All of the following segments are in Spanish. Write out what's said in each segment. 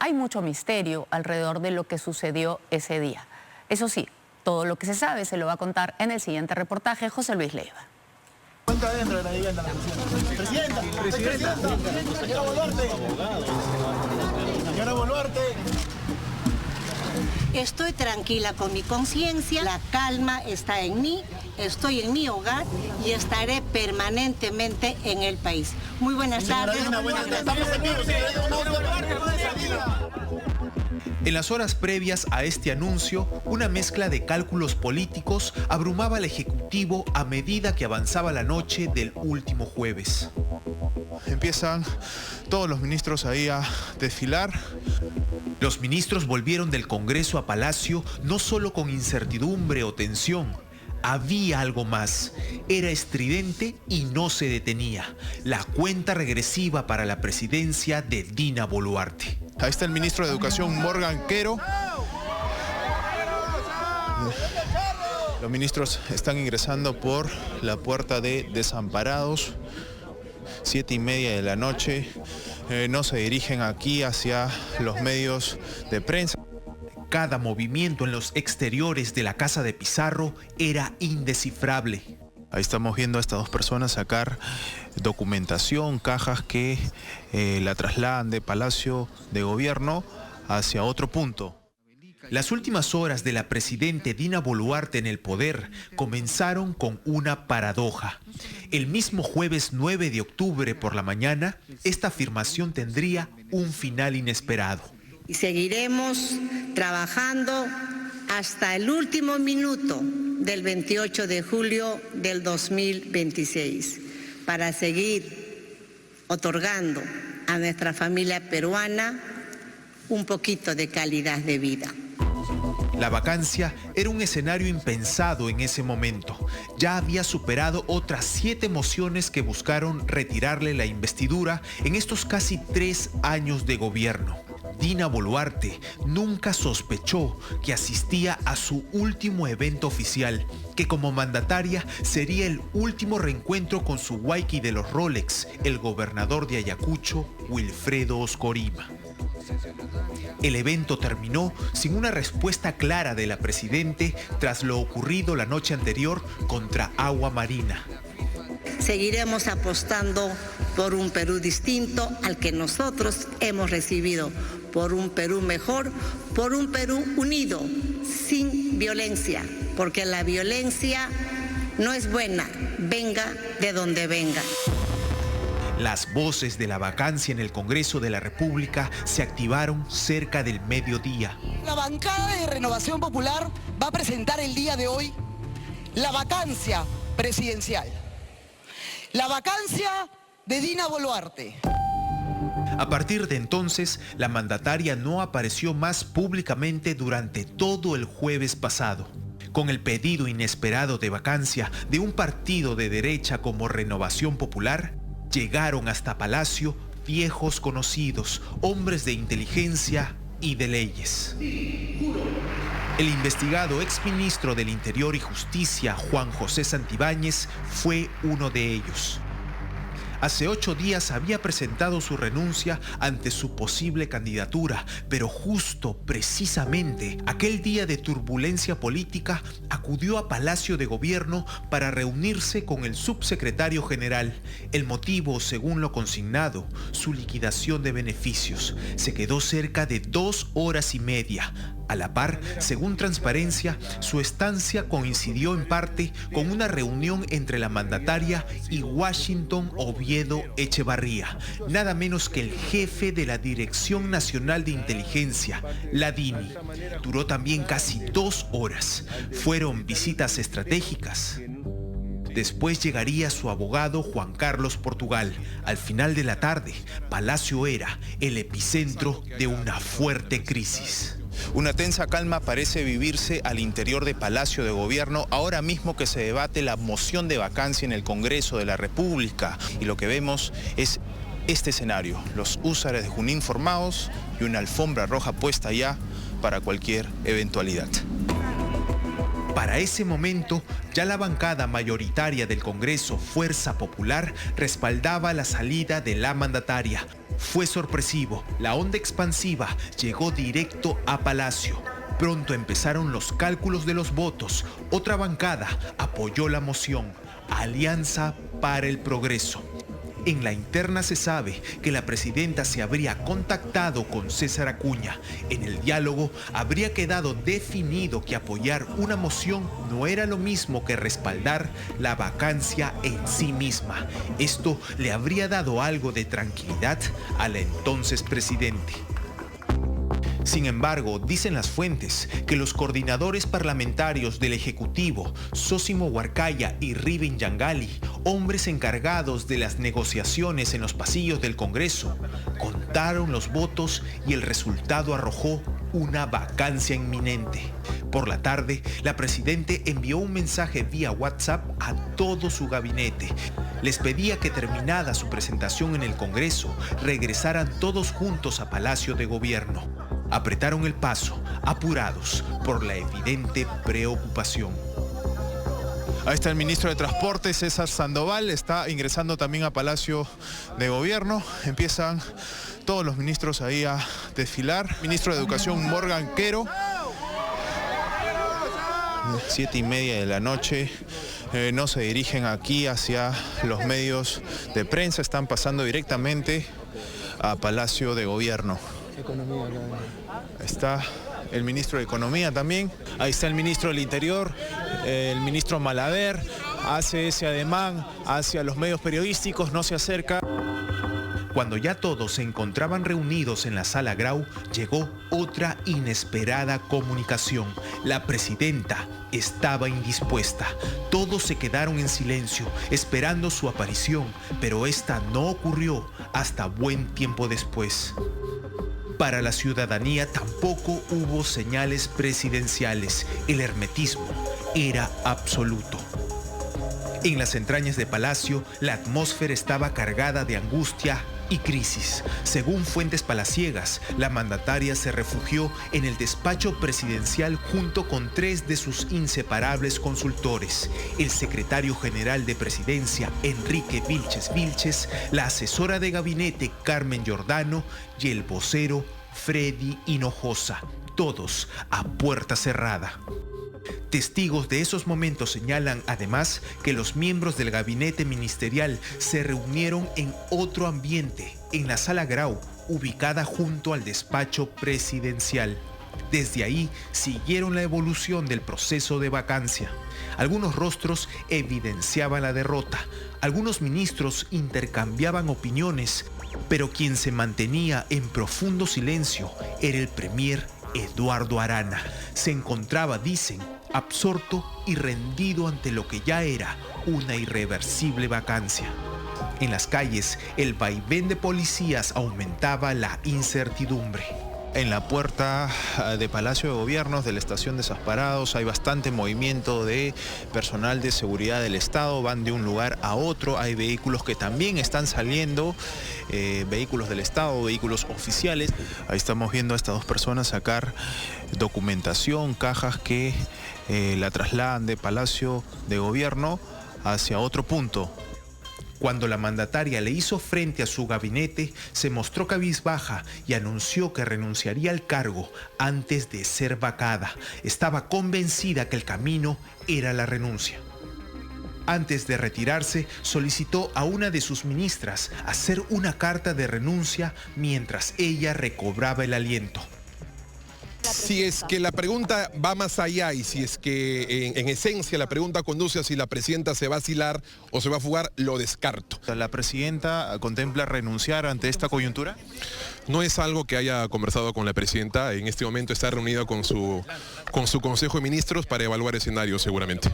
hay mucho misterio alrededor de lo que sucedió ese día. Eso sí, todo lo que se sabe se lo va a contar en el siguiente reportaje José Luis Leiva. ¿Cuánto adentro de la vivienda la presidenta? Presidenta. Señora Boluarte. Señora Boluarte. Estoy tranquila con mi conciencia, la calma está en mí, estoy en mi hogar y estaré permanentemente en el país. Muy buenas tardes. En las horas previas a este anuncio, una mezcla de cálculos políticos abrumaba al Ejecutivo a medida que avanzaba la noche del último jueves. Empiezan todos los ministros ahí a desfilar. Los ministros volvieron del Congreso a Palacio no solo con incertidumbre o tensión. Había algo más. Era estridente y no se detenía. La cuenta regresiva para la presidencia de Dina Boluarte. Ahí está el ministro de Educación, Morgan Quero. Los ministros están ingresando por la puerta de desamparados. 7:30 de la noche. No se dirigen aquí hacia los medios de prensa. Cada movimiento en los exteriores de la casa de Pizarro era indescifrable. Ahí estamos viendo a estas dos personas sacar documentación, cajas que la trasladan de Palacio de Gobierno hacia otro punto. Las últimas horas de la presidente Dina Boluarte en el poder comenzaron con una paradoja. El mismo jueves 9 de octubre por la mañana, esta afirmación tendría un final inesperado. Y seguiremos trabajando hasta el último minuto del 28 de julio del 2026 para seguir otorgando a nuestra familia peruana un poquito de calidad de vida. La vacancia era un escenario impensado en ese momento. Ya había superado otras 7 mociones que buscaron retirarle la investidura en estos casi 3 años de gobierno. Dina Boluarte nunca sospechó que asistía a su último evento oficial, que como mandataria sería el último reencuentro con su huayqui de los Rolex, el gobernador de Ayacucho, Wilfredo Oscorima. El evento terminó sin una respuesta clara de la presidente tras lo ocurrido la noche anterior contra Agua Marina. Seguiremos apostando por un Perú distinto al que nosotros hemos recibido, por un Perú mejor, por un Perú unido, sin violencia, porque la violencia no es buena, venga de donde venga. Las voces de la vacancia en el Congreso de la República se activaron cerca del mediodía. La bancada de Renovación Popular va a presentar el día de hoy la vacancia presidencial. La vacancia de Dina Boluarte. A partir de entonces, la mandataria no apareció más públicamente durante todo el jueves pasado. Con el pedido inesperado de vacancia de un partido de derecha como Renovación Popular, llegaron hasta Palacio viejos conocidos, hombres de inteligencia y de leyes. El investigado exministro del Interior y Justicia, Juan José Santibáñez, fue uno de ellos. Hace 8 días había presentado su renuncia ante su posible candidatura, pero justo, precisamente, aquel día de turbulencia política, acudió a Palacio de Gobierno para reunirse con el subsecretario general. El motivo, según lo consignado, su liquidación de beneficios. Se quedó cerca de 2 horas y media. A la par, según Transparencia, su estancia coincidió en parte con una reunión entre la mandataria y Washington Oviedo Echevarría, nada menos que el jefe de la Dirección Nacional de Inteligencia, la DINI. Duró también casi 2 horas. Fueron visitas estratégicas. Después llegaría su abogado Juan Carlos Portugal. Al final de la tarde, Palacio era el epicentro de una fuerte crisis. Una tensa calma parece vivirse al interior de Palacio de Gobierno ahora mismo que se debate la moción de vacancia en el Congreso de la República. Y lo que vemos es este escenario, los húsares de Junín formados y una alfombra roja puesta ya para cualquier eventualidad. Para ese momento, ya la bancada mayoritaria del Congreso, Fuerza Popular, respaldaba la salida de la mandataria. Fue sorpresivo, la onda expansiva llegó directo a Palacio. Pronto empezaron los cálculos de los votos. Otra bancada apoyó la moción, Alianza para el Progreso. En la interna se sabe que la presidenta se habría contactado con César Acuña. En el diálogo habría quedado definido que apoyar una moción no era lo mismo que respaldar la vacancia en sí misma. Esto le habría dado algo de tranquilidad al entonces presidente. Sin embargo, dicen las fuentes que los coordinadores parlamentarios del Ejecutivo, Zósimo Huarcaya y Riven Yangali, hombres encargados de las negociaciones en los pasillos del Congreso, contaron los votos y el resultado arrojó una vacancia inminente. Por la tarde, la presidenta envió un mensaje vía WhatsApp a todo su gabinete. Les pedía que terminada su presentación en el Congreso, regresaran todos juntos a Palacio de Gobierno. Apretaron el paso, apurados por la evidente preocupación. Ahí está el ministro de Transporte, César Sandoval, está ingresando también a Palacio de Gobierno. Empiezan todos los ministros ahí a desfilar. Ministro de Educación, Morgan Quero. 7:30 de la noche. No se dirigen aquí hacia los medios de prensa, están pasando directamente a Palacio de Gobierno. Está el ministro de Economía también. Ahí está el ministro del Interior, el ministro Malaver. Hace ese ademán hacia los medios periodísticos, no se acerca. Cuando ya todos se encontraban reunidos en la sala Grau, llegó otra inesperada comunicación. La presidenta estaba indispuesta. Todos se quedaron en silencio, esperando su aparición, pero esta no ocurrió hasta buen tiempo después. Para la ciudadanía tampoco hubo señales presidenciales. El hermetismo era absoluto. En las entrañas de Palacio, la atmósfera estaba cargada de angustia y crisis. Según fuentes palaciegas, la mandataria se refugió en el despacho presidencial junto con 3 de sus inseparables consultores: el secretario general de Presidencia, Enrique Vilches Vilches, la asesora de gabinete, Carmen Giordano, y el vocero, Freddy Hinojosa, todos a puerta cerrada. Testigos de esos momentos señalan además que los miembros del gabinete ministerial se reunieron en otro ambiente, en la sala Grau, ubicada junto al despacho presidencial. Desde ahí siguieron la evolución del proceso de vacancia. Algunos rostros evidenciaban la derrota, algunos ministros intercambiaban opiniones, pero quien se mantenía en profundo silencio era el premier Eduardo Arana. Se encontraba, dicen, absorto y rendido ante lo que ya era una irreversible vacancia. En las calles, el vaivén de policías aumentaba la incertidumbre. En la puerta de Palacio de Gobierno de la estación Desamparados hay bastante movimiento de personal de seguridad del Estado, van de un lugar a otro, hay vehículos que también están saliendo, vehículos del Estado, vehículos oficiales. Ahí estamos viendo a estas 2 personas sacar documentación, cajas que la trasladan de Palacio de Gobierno hacia otro punto. Cuando la mandataria le hizo frente a su gabinete, se mostró cabizbaja y anunció que renunciaría al cargo antes de ser vacada. Estaba convencida que el camino era la renuncia. Antes de retirarse, solicitó a una de sus ministras hacer una carta de renuncia mientras ella recobraba el aliento. Si es que la pregunta va más allá y si es que en esencia la pregunta conduce a si la presidenta se va a asilar o se va a fugar, lo descarto. ¿La presidenta contempla renunciar ante esta coyuntura? No es algo que haya conversado con la presidenta, en este momento está reunida con su Consejo de Ministros para evaluar escenarios seguramente.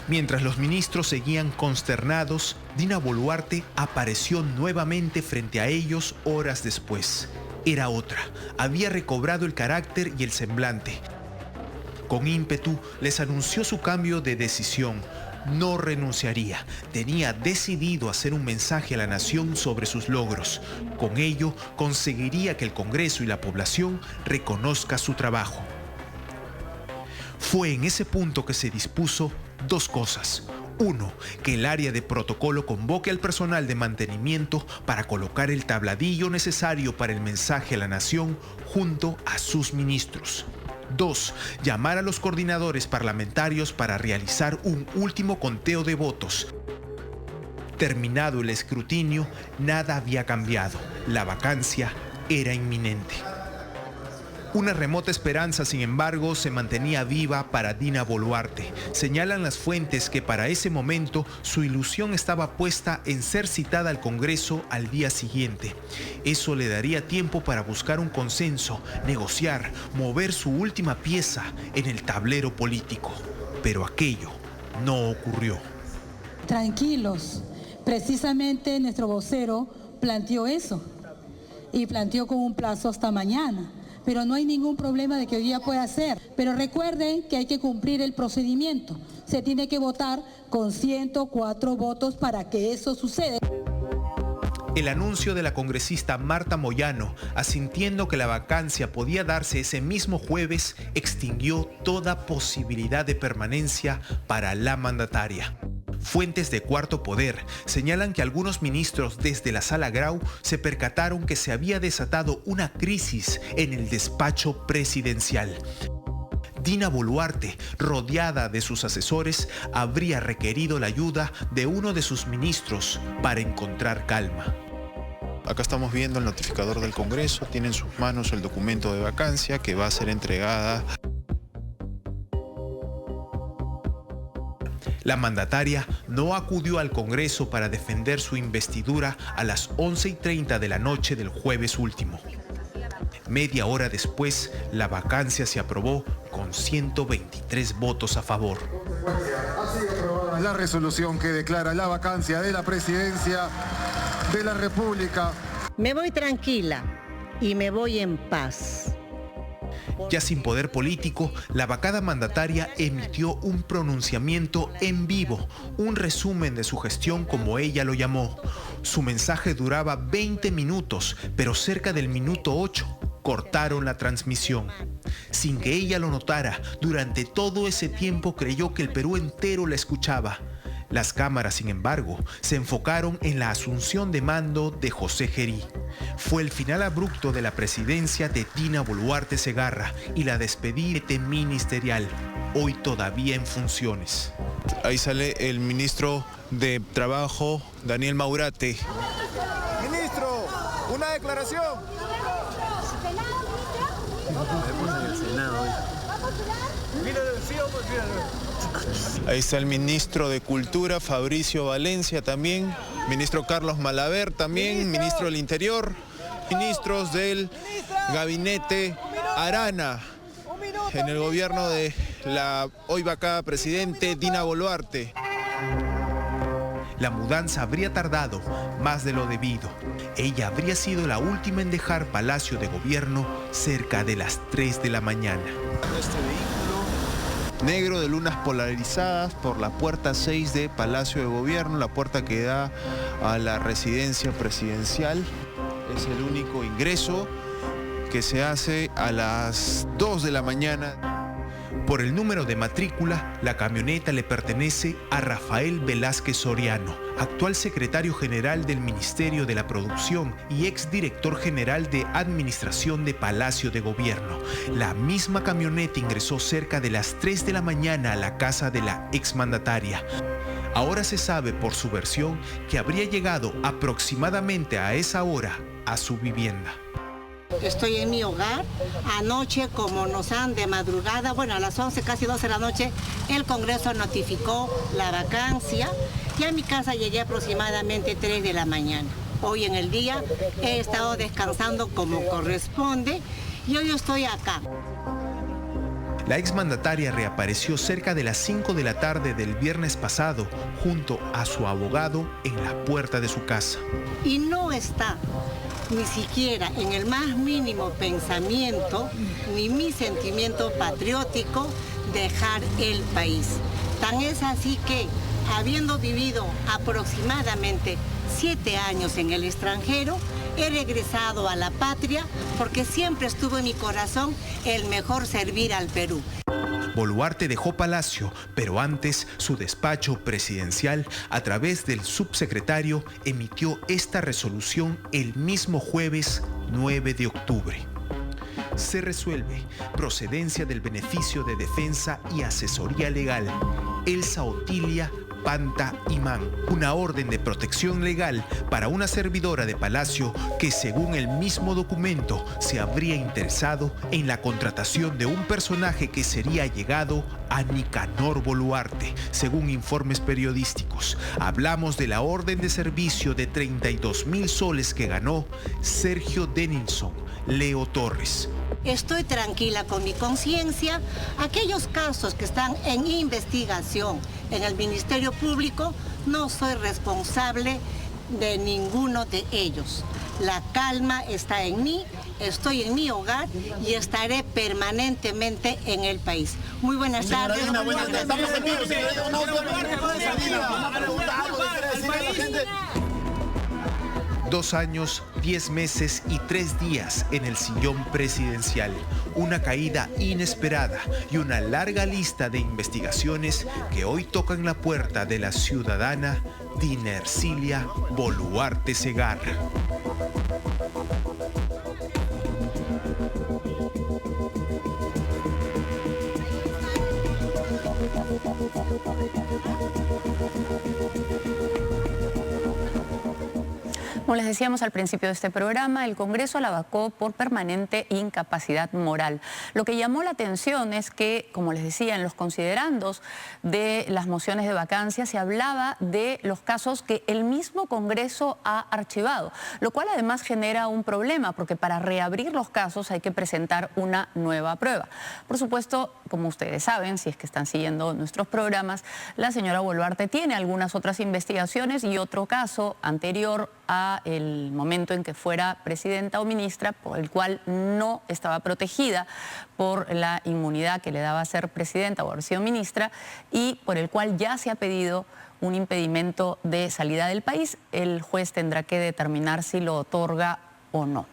Mientras los ministros seguían consternados, Dina Boluarte apareció nuevamente frente a ellos horas después. Era otra, había recobrado el carácter y el semblante. Con ímpetu les anunció su cambio de decisión. No renunciaría, tenía decidido hacer un mensaje a la nación sobre sus logros. Con ello conseguiría que el Congreso y la población reconozcan su trabajo. Fue en ese punto que se dispuso 2 cosas. 1. Que el área de protocolo convoque al personal de mantenimiento para colocar el tabladillo necesario para el mensaje a la nación junto a sus ministros. 2. Llamar a los coordinadores parlamentarios para realizar un último conteo de votos. Terminado el escrutinio, nada había cambiado. La vacancia era inminente. Una remota esperanza, sin embargo, se mantenía viva para Dina Boluarte. Señalan las fuentes que para ese momento su ilusión estaba puesta en ser citada al Congreso al día siguiente. Eso le daría tiempo para buscar un consenso, negociar, mover su última pieza en el tablero político. Pero aquello no ocurrió. Tranquilos, precisamente nuestro vocero planteó eso y planteó con un plazo hasta mañana. Pero no hay ningún problema de que hoy día pueda ser. Pero recuerden que hay que cumplir el procedimiento. Se tiene que votar con 104 votos para que eso suceda. El anuncio de la congresista Marta Moyano, asintiendo que la vacancia podía darse ese mismo jueves, extinguió toda posibilidad de permanencia para la mandataria. Fuentes de Cuarto Poder señalan que algunos ministros desde la Sala Grau se percataron que se había desatado una crisis en el despacho presidencial. Dina Boluarte, rodeada de sus asesores, habría requerido la ayuda de uno de sus ministros para encontrar calma. Acá estamos viendo el notificador del Congreso, tiene en sus manos el documento de vacancia que va a ser entregada. La mandataria no acudió al Congreso para defender su investidura a las 11:30 de la noche del jueves último. Media hora después, la vacancia se aprobó con 123 votos a favor. Ha sido aprobada la resolución que declara la vacancia de la presidencia de la República. Me voy tranquila y me voy en paz. Ya sin poder político, la vacada mandataria emitió un pronunciamiento en vivo, un resumen de su gestión como ella lo llamó. Su mensaje duraba 20 minutos, pero cerca del minuto 8 cortaron la transmisión. Sin que ella lo notara, durante todo ese tiempo creyó que el Perú entero la escuchaba. Las cámaras, sin embargo, se enfocaron en la asunción de mando de José Gerí. Fue el final abrupto de la presidencia de Dina Boluarte Segarra y la despedida ministerial, hoy todavía en funciones. Ahí sale el ministro de Trabajo, Daniel Maurate. Ministro, una declaración. Ahí está el ministro de Cultura, Fabricio Valencia también, ministro Carlos Malaver también, ministro del Interior, ministros del gabinete Arana, en el gobierno de la hoy vacada presidente Dina Boluarte. La mudanza habría tardado más de lo debido. Ella habría sido la última en dejar Palacio de Gobierno cerca de las 3 de la mañana. Este vehículo negro de lunas polarizadas por la puerta 6 de Palacio de Gobierno, la puerta que da a la residencia presidencial. Es el único ingreso que se hace a las 2 de la mañana. Por el número de matrícula, la camioneta le pertenece a Rafael Velázquez Soriano, actual secretario general del Ministerio de la Producción y exdirector general de Administración de Palacio de Gobierno. La misma camioneta ingresó cerca de las 3 de la mañana a la casa de la exmandataria. Ahora se sabe por su versión que habría llegado aproximadamente a esa hora a su vivienda. Estoy en mi hogar. Anoche, como nos han de madrugada, bueno, a las 11, casi 12 de la noche, el Congreso notificó la vacancia y a mi casa llegué aproximadamente 3 de la mañana. Hoy en el día he estado descansando como corresponde y hoy estoy acá. La exmandataria reapareció cerca de las 5 de la tarde del viernes pasado junto a su abogado en la puerta de su casa. Y no está ni siquiera en el más mínimo pensamiento, ni mi sentimiento patriótico, dejar el país. Tan es así que, habiendo vivido aproximadamente 7 años en el extranjero, he regresado a la patria porque siempre estuvo en mi corazón el mejor servir al Perú. Boluarte dejó Palacio, pero antes su despacho presidencial, a través del subsecretario, emitió esta resolución el mismo jueves 9 de octubre. Se resuelve procedencia del beneficio de defensa y asesoría legal. Elsa Otilia Panta Imán, una orden de protección legal para una servidora de Palacio que, según el mismo documento, se habría interesado en la contratación de un personaje que sería allegado a Nicanor Boluarte, según informes periodísticos. Hablamos de la orden de servicio de 32,000 soles que ganó Sergio Denilson Leo Torres. Estoy tranquila con mi conciencia. Aquellos casos que están en investigación en el Ministerio Público, no soy responsable de ninguno de ellos. La calma está en mí, estoy en mi hogar y estaré permanentemente en el país. Muy buenas tardes. Estamos en vivo, señora. Una pregunta, algo que quiere decirle a la gente. 2 años, 10 meses y 3 días en el sillón presidencial, una caída inesperada y una larga lista de investigaciones que hoy tocan la puerta de la ciudadana Dina Ercilia Boluarte Segarra. Como les decíamos al principio de este programa, el Congreso la vacó por permanente incapacidad moral. Lo que llamó la atención es que, como les decía, en los considerandos de las mociones de vacancia se hablaba de los casos que el mismo Congreso ha archivado, lo cual además genera un problema, porque para reabrir los casos hay que presentar una nueva prueba. Por supuesto, como ustedes saben, si es que están siguiendo nuestros programas, la señora Boluarte tiene algunas otras investigaciones y otro caso anterior a el momento en que fuera presidenta o ministra, por el cual no estaba protegida por la inmunidad que le daba ser presidenta o haber sido ministra, y por el cual ya se ha pedido un impedimento de salida del país. El juez tendrá que determinar si lo otorga o no.